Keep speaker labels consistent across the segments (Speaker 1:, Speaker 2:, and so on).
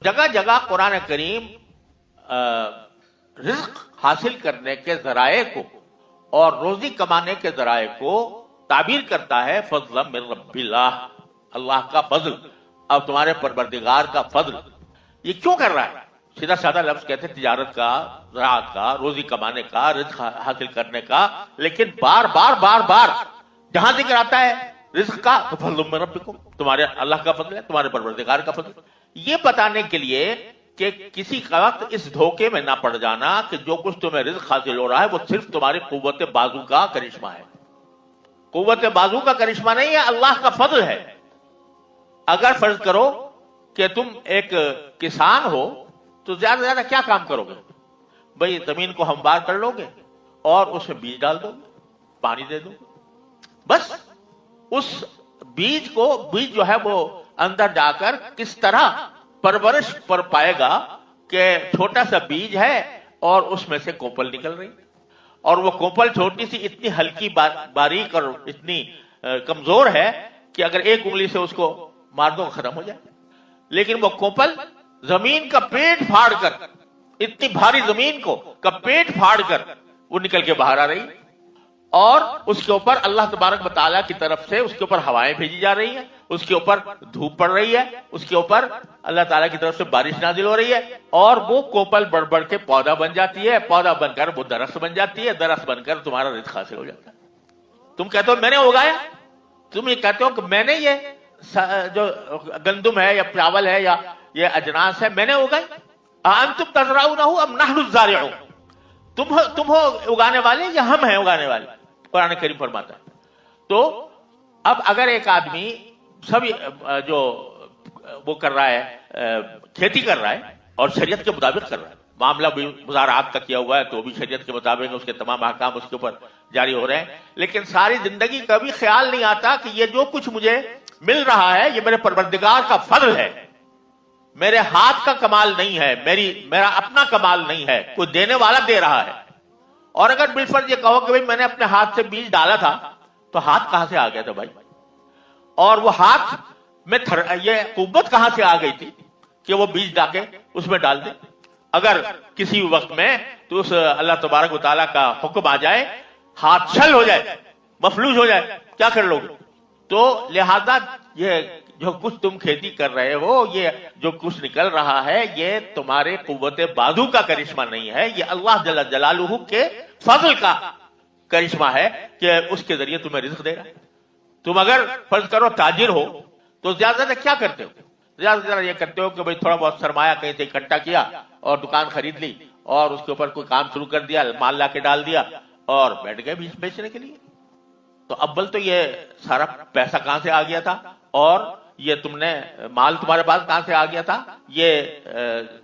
Speaker 1: جگہ جگہ قرآن کریم رزق حاصل کرنے کے ذرائع کو اور روزی کمانے کے ذرائع کو تعبیر کرتا ہے فضل من رب اللہ، اللہ کا فضل، اب تمہارے پروردگار کا فضل. یہ کیوں کر رہا ہے؟ سیدھا سادہ لفظ کہتے ہیں تجارت کا، زراعت کا، روزی کمانے کا، رزق حاصل کرنے کا، لیکن بار بار بار بار جہاں ذکر آتا ہے رزق کا تو فضل من ربکم، تمہارے اللہ کا فضل ہے، تمہارے پروردگار کا فضل. یہ بتانے کے لیے کہ کسی وقت اس دھوکے میں نہ پڑ جانا کہ جو کچھ تمہیں رزق حاصل ہو رہا ہے وہ صرف تمہاری قوت بازو کا کرشمہ ہے. قوت بازو کا کرشمہ نہیں ہے، اللہ کا فضل ہے. اگر فرض کرو کہ تم ایک کسان ہو تو زیادہ سے زیادہ کیا کام کرو گے؟ بھئی زمین کو ہموار کر لو گے اور اس میں بیج ڈال دو گے، پانی دے دو گے، بس. اس بیج جو ہے وہ اندر جا کر کس طرح پرورش پر پائے گا کہ چھوٹا سا بیج ہے اور اس میں سے کوپل نکل رہی، اور وہ کوپل چھوٹی سی اتنی ہلکی باریک اور اتنی کمزور ہے کہ اگر ایک انگلی سے اس کو مار دو ختم ہو جائے. لیکن وہ کوپل زمین کا پیٹ پھاڑ کر، اتنی بھاری زمین کا پیٹ پھاڑ کر وہ نکل کے باہر آ رہی، اور اس کے اوپر اللہ تبارک و تعالیٰ کی طرف سے اس کے اوپر ہوائیں بھیجی جا رہی ہیں، اس کے اوپر دھوپ پڑ رہی ہے، اس کے اوپر اللہ تعالیٰ کی طرف سے بارش نازل ہو رہی ہے، اور وہ کوپل بڑھ بڑھ کے پودا بن جاتی ہے، پودا بن کر وہ درخت بن جاتی ہے، درخت بن کر تمہارا رزق حاصل ہو جاتا ہے. تم کہتے ہو میں نے اگایا، تم یہ کہتے ہو کہ میں نے یہ جو گندم ہے یا چاول ہے یا یہ اجناس ہے میں نے اگائی. انتم تزرعونہ ام نحن الزارعون، تم ہو اگانے والے یا ہم ہیں اگانے والے؟ قرآن کریم فرماتا ہے. تو اب اگر ایک آدمی سب جو وہ کر رہا ہے، کھیتی کر رہا ہے اور شریعت کے مطابق کر رہا ہے، معاملہ بھی مزارعات کا کیا ہوا ہے تو بھی شریعت کے مطابق اس کے تمام احکام اس کے اوپر جاری ہو رہے ہیں، لیکن ساری زندگی کبھی خیال نہیں آتا کہ یہ جو کچھ مجھے مل رہا ہے یہ میرے پروردگار کا فضل ہے، میرے ہاتھ کا کمال نہیں ہے، میرا اپنا کمال نہیں ہے، کوئی دینے والا دے رہا ہے. اور اگر بالفرض یہ کہو کہ بھائی میں نے اپنے ہاتھ سے بیج ڈالا تھا تو ہاتھ کہاں سے آ گیا تھا بھائی؟ اور وہ ہاتھ میں یہ قوت کہاں سے آ گئی تھی کہ وہ بیج ڈا کے اس میں ڈال دے؟ اگر کسی وقت میں تو اس اللہ تبارک و تعالیٰ کا حکم آ جائے، ہاتھ چھل ہو جائے، مفلوج ہو جائے، کیا کر لو گے؟ تو لہذا یہ جو کچھ تم کھیتی کر رہے ہو، یہ جو کچھ نکل رہا ہے یہ تمہارے قوت بازو کا کرشمہ نہیں ہے، یہ اللہ جل جلالہ کے فضل کا کرشمہ ہے کہ اس کے ذریعے تمہیں رزق دے رہا ہے. تم اگر فرض کرو تاجر ہو تو زیادہ زیادہ کیا کرتے ہو؟ زیادہ سے زیادہ یہ کرتے ہو کہ بھئی تھوڑا بہت سرمایہ کہیں سے اکٹھا کیا اور دکان خرید لی اور اس کے اوپر کوئی کام شروع کر دیا، مال لا کے ڈال دیا اور بیٹھ گئے بیچنے کے لیے. تو اول تو یہ سارا پیسہ کہاں سے آ گیا تھا، اور یہ تم نے مال تمہارے پاس کہاں سے آ گیا تھا؟ یہ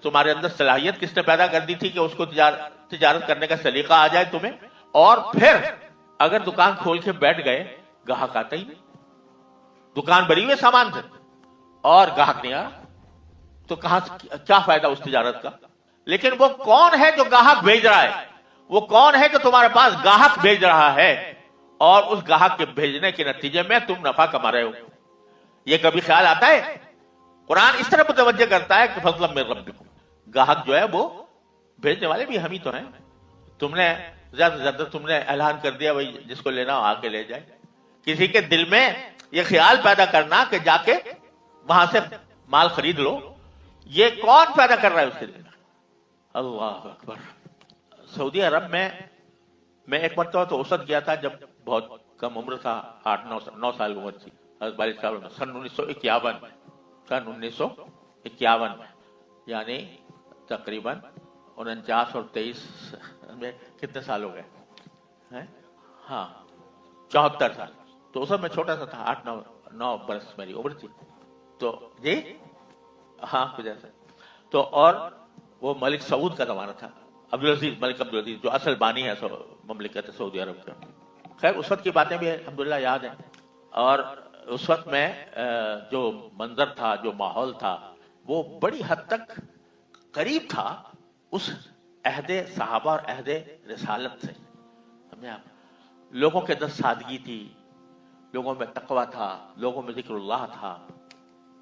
Speaker 1: تمہارے اندر صلاحیت کس نے پیدا کر دی تھی کہ اس کو تجارت کرنے کا سلیقہ آ جائے تمہیں؟ اور پھر اگر دکان کھول کے بیٹھ گئے، گاہک آتا ہی نہیں، دکان بھری ہوئے سامان سے اور گاہک نہیں آ، تو کہاں کیا فائدہ اس تجارت کا؟ لیکن وہ کون ہے جو گاہک بھیج رہا ہے؟ وہ کون ہے جو تمہارے پاس گاہک بھیج رہا ہے اور اس گاہک کے بھیجنے کے نتیجے میں تم نفع کما رہے ہو؟ یہ کبھی خیال آتا ہے؟ قرآن اس طرح متوجہ کرتا ہے کہ فضل من ربکم، گاہک جو ہے وہ بھیجنے والے بھی ہم ہی تو ہیں. تم نے زیادہ سے زیادہ تم نے اعلان کر دیا بھائی جس کو لینا آ کے لے جائے. کسی کے دل میں یہ خیال پیدا کرنا کہ جا کے وہاں سے مال خرید لو، یہ کون پیدا کر رہا ہے اس کے دل میں؟ اللہ اکبر. سعودی عرب میں ایک مرتبہ تو اوسط گیا تھا جب بہت کم عمر تھا، 8-9 سال عمر تھی. والد صاحب نے سن 1951 میں، یعنی تقریباً 49 اور 23 میں کتنے سال ہو گئے؟ ہاں 74 سال. تو اس میں چھوٹا سا تھا، 8-9 برس میری عمر تھی. تو جی ہاں کچھ ایسا. تو اور وہ ملک سعود کا زمانہ تھا، عبدالعزیز، ملک عبدالعزیز جو اصل بانی ہے مملکت سعودی عرب کا. خیر اس وقت کی باتیں بھی الحمدللہ یاد ہیں. اور اس وقت میں جو منظر تھا، جو ماحول تھا، وہ بڑی حد تک قریب تھا اس عہد صحابہ اور عہد رسالت سے. لوگوں کے اندر سادگی تھی، لوگوں میں تقویٰ تھا، لوگوں میں ذکر اللہ تھا.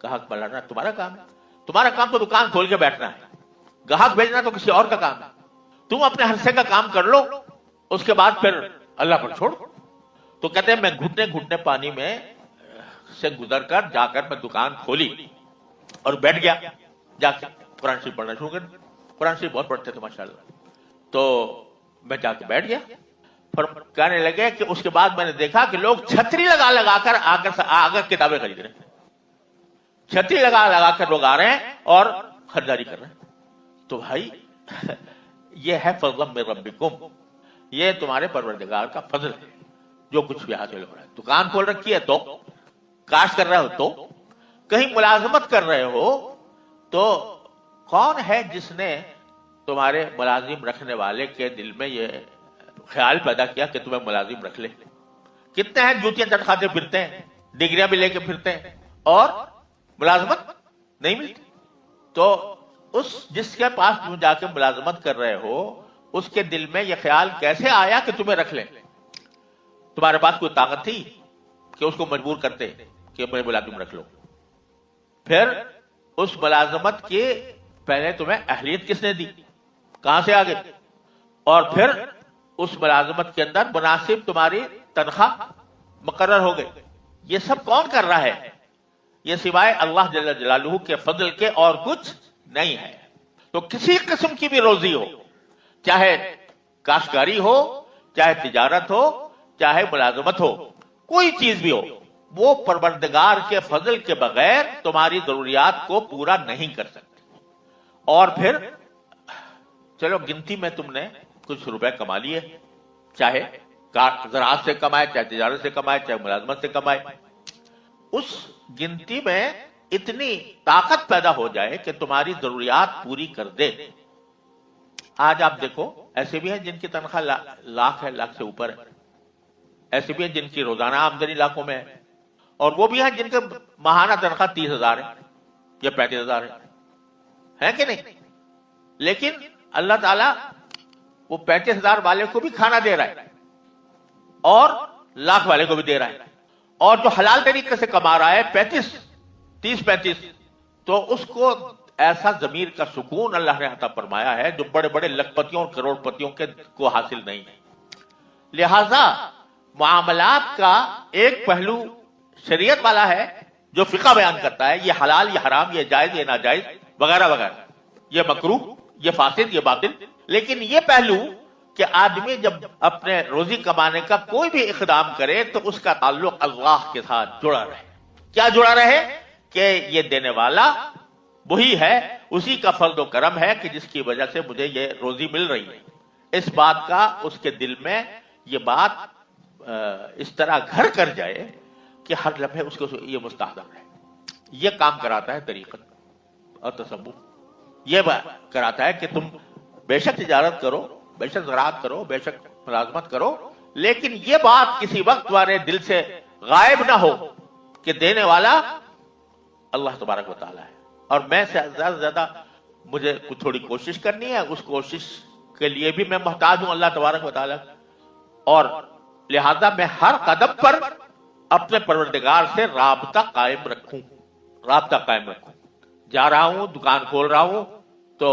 Speaker 1: کہا مولانا تمہارا کام ہے، تمہارا کام تو دکان کھول کے بیٹھنا ہے، گاہک بھیجنا تو کسی اور کا کام ہے، تم اپنے حصے کا کام کر لو، اس کے بعد پھر اللہ پر چھوڑ۔ تو کہتے ہیں میں گھٹنے گھٹنے پانی میں سے گزر کر جا کر میں دکان کھولی اور بیٹھ گیا، جا کے قرآن شریف پڑھنا شروع کر دیا۔ قرآن شریف بہت پڑھتے تھے ماشاءاللہ۔ تو میں جا کے بیٹھ گیا، پھر کہنے لگے کہ اس کے بعد میں نے دیکھا کہ لوگ چھتری لگا لگا کر آ کر کتابیں خرید رہے ہیں، چھتری لگا لگا کر لوگ آ رہے ہیں اور خریداری کر رہے ہیں۔ تو بھائی یہ ہے فضل من ربکم، یہ تمہارے پروردگار کا فضل ہے جو کچھ بھی حاصل ہو رہا ہے۔ دکان کھول رکھی ہے تو، کاش کر رہے ہو تو، کہیں ملازمت کر رہے ہو تو، کون ہے جس نے تمہارے ملازم رکھنے والے کے دل میں یہ خیال پیدا کیا کہ تمہیں ملازم رکھ لے؟ کتنے ہیں جوتیاں چٹکھاتے پھرتے ہیں، ڈگریاں بھی لے کے پھرتے ہیں اور ملازمت نہیں ملتی۔ تو اس جس کے پاس تم جا کے ملازمت کر رہے ہو، اس کے دل میں یہ خیال کیسے آیا کہ تمہیں رکھ لیں؟ تمہارے پاس کوئی طاقت تھی کہ اس کو مجبور کرتے کہ مجھے ملازم رکھ لو؟ پھر اس ملازمت کی پہلے تمہیں اہلیت کس نے دی؟ کہاں سے آگے؟ اور پھر اس ملازمت کے اندر مناسب تمہاری تنخواہ مقرر ہو گئی۔ یہ سب کون کر رہا ہے؟ یہ سوائے اللہ جل جلالہ کے فضل کے اور کچھ نہیں ہے۔ تو کسی قسم کی بھی روزی ہو، چاہے کاشتکاری ہو، چاہے تجارت ہو، چاہے ملازمت ہو، کوئی چیز بھی ہو، وہ پروردگار کے فضل کے بغیر تمہاری ضروریات کو پورا نہیں کر سکتی۔ اور پھر چلو گنتی میں تم نے کچھ روپے کما لیے، چاہے زراعت سے کمائے، چاہے تجارت سے کمائے، چاہے ملازمت سے کمائے، اس گنتی میں اتنی طاقت پیدا ہو جائے کہ تمہاری ضروریات پوری کر دے۔ آج آپ دیکھو ایسے بھی ہیں جن کی تنخواہ لاکھ ہے، لاکھ سے اوپر ہے، ایسے بھی ہیں جن کی روزانہ آمدنی لاکھوں میں ہے، اور وہ بھی ہیں جن کے ماہانہ تنخواہ 30,000 ہے یا 35,000 ہے کہ نہیں؟ لیکن اللہ تعالیٰ وہ 35,000 والے کو بھی کھانا دے رہا ہے اور لاکھ والے کو بھی دے رہا ہے، اور جو حلال طریقے سے کما رہا ہے 30-35، تو اس کو ایسا ضمیر کا سکون اللہ نے عطا فرمایا ہے جو بڑے بڑے لکھ پتیوں اور کروڑ پتیوں کے کو حاصل نہیں ہے۔ لہذا معاملات کا ایک پہلو شریعت والا ہے جو فقہ بیان کرتا ہے، یہ حلال، یہ حرام، یہ جائز، یہ ناجائز، وغیرہ وغیرہ، یہ مکروہ، یہ فاسد، یہ باطل۔ لیکن یہ پہلو کہ آدمی جب اپنے روزی کمانے کا کوئی بھی اقدام کرے تو اس کا تعلق اللہ کے ساتھ جڑا رہے۔ کیا جڑا رہے؟ کہ یہ دینے والا وہی ہے، اسی کا فضل و کرم ہے کہ جس کی وجہ سے مجھے یہ روزی مل رہی ہے۔ اس بات کا اس کے دل میں یہ بات اس طرح گھر کر جائے کہ ہر لمحے اس کو یہ مستحضر ہے۔ یہ کام کراتا ہے طریقت اور تصوف، یہ کراتا ہے کہ تم بے شک تجارت کرو، بے شک زراعت کرو، بے شک ملازمت کرو، لیکن یہ بات کسی وقت تمہارے دل سے غائب نہ ہو کہ دینے والا اللہ تبارک و تعالیٰ ہے، اور میں سے زیادہ سے زیادہ مجھے تھوڑی کوشش کرنی ہے، اس کوشش کے لیے بھی میں محتاج ہوں اللہ تبارک و تعالیٰ، اور لہذا میں ہر قدم پر اپنے پروردگار سے رابطہ قائم رکھوں، جا رہا ہوں، دکان کھول رہا ہوں تو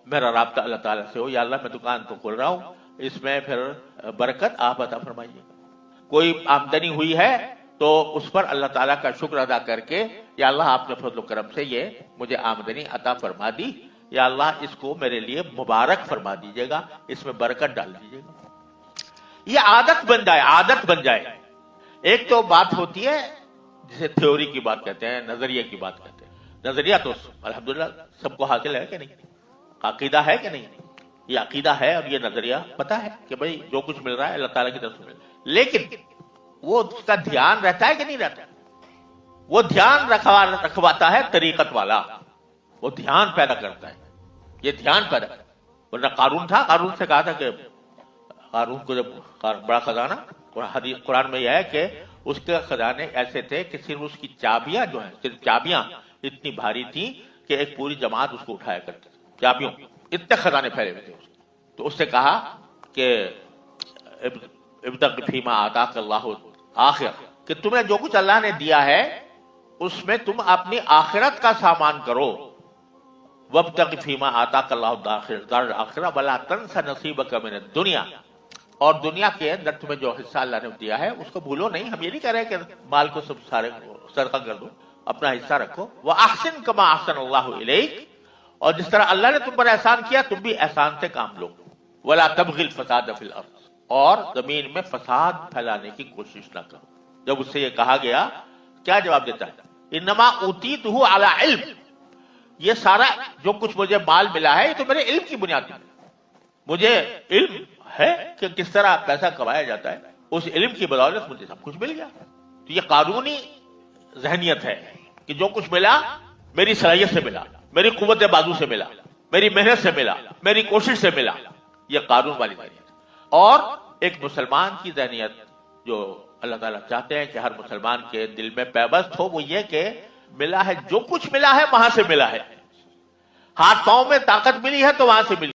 Speaker 1: میرا رابطہ اللہ تعالیٰ سے ہو، یا اللہ میں دکان تو کھول رہا ہوں، اس میں پھر برکت آپ عطا فرمائیے۔ کوئی آمدنی ہوئی ہے تو اس پر اللہ تعالیٰ کا شکر ادا کر کے، یا اللہ آپ نے فضل و کرم سے یہ مجھے آمدنی عطا فرما دی، یا اللہ اس کو میرے لیے مبارک فرما دیجیے گا، اس میں برکت ڈال دیجیے گا۔ یہ عادت بن جائے۔ ایک تو بات ہوتی ہے جسے تھیوری کی بات کہتے ہیں، نظریے کی بات کہتے ہیں۔ نظریہ تو الحمدللہ سب کو حاصل ہے کہ نہیں؟ عقیدہ ہے کہ نہیں؟ یہ عقیدہ ہے اور یہ نظریہ پتا ہے کہ بھئی جو کچھ مل رہا ہے اللہ تعالیٰ کی طرف سے مل رہا ہے، لیکن وہ اس کا دھیان رہتا ہے کہ نہیں رہتا؟ وہ دھیان رکھواتا ہے طریقت والا، وہ دھیان پیدا کرتا ہے، یہ دھیان پیدا کرتا ہے۔ ورنہ قارون تھا، قارون سے کہا تھا کہ قارون کو جب بڑا خزانہ، قرآن میں یہ ہے کہ اس کے خزانے ایسے تھے کہ صرف اس کی چابیاں جو ہیں، صرف چابیاں اتنی بھاری تھیں کہ ایک پوری جماعت اس کو اٹھایا کرتی تھی، چابیوں اتنے خزانے پھیلے ہوئے تھے۔ تو اس سے کہا کہ ابتغ فیما آتاک اللہ آخر، کہ تمہیں جو کچھ اللہ نے دیا ہے اس میں تم اپنی آخرت کا سامان کرو. وابتغ فیما آتاک اللہ دار الآخرہ ولا تنس نصیبک من الدنیا. اور دنیا کے اندر تمہیں جو حصہ اللہ نے دیا ہے اس کو بھولو نہیں. ہم یہ نہیں کہہ رہے کہ مال کو سب سارے صدقہ کر دو, اپنا حصہ رکھو. وَأَحْسِن كَمَا أَحْسَنَ اللَّهُ إِلَيْكَ, اور جس طرح اللہ نے تم پر احسان کیا تم بھی احسان سے کام لو. وَلَا تَبْغِ الْفَسَادَ فِي الْأَرْضِ, اور زمین میں فساد پھیلانے کی کوشش نہ کرو. جب اس سے یہ کہا گیا کیا جواب دیتا ہے؟ انما اوتیتہ علی علم, یہ سارا جو کچھ مجھے مال ملا ہے یہ تو میرے علم کی بنیاد پر. مجھے علم ہے کہ کس طرح پیسہ کمایا جاتا ہے, اس علم کی بدولت مجھے سب کچھ مل گیا. تو یہ قانونی ذہنیت ہے کہ جو کچھ ملا میری صلاحیت سے ملا, میری قوت بازو سے ملا, میری محنت سے ملا, میری کوشش سے ملا. یہ قانون والی ذہنیت. اور ایک مسلمان کی ذہنیت جو اللہ تعالیٰ چاہتے ہیں کہ ہر مسلمان کے دل میں پیوست ہو, وہ یہ کہ ملا ہے, جو کچھ ملا ہے وہاں سے ملا ہے. ہاتھ پاؤں میں طاقت ملی ہے تو وہاں سے ملی.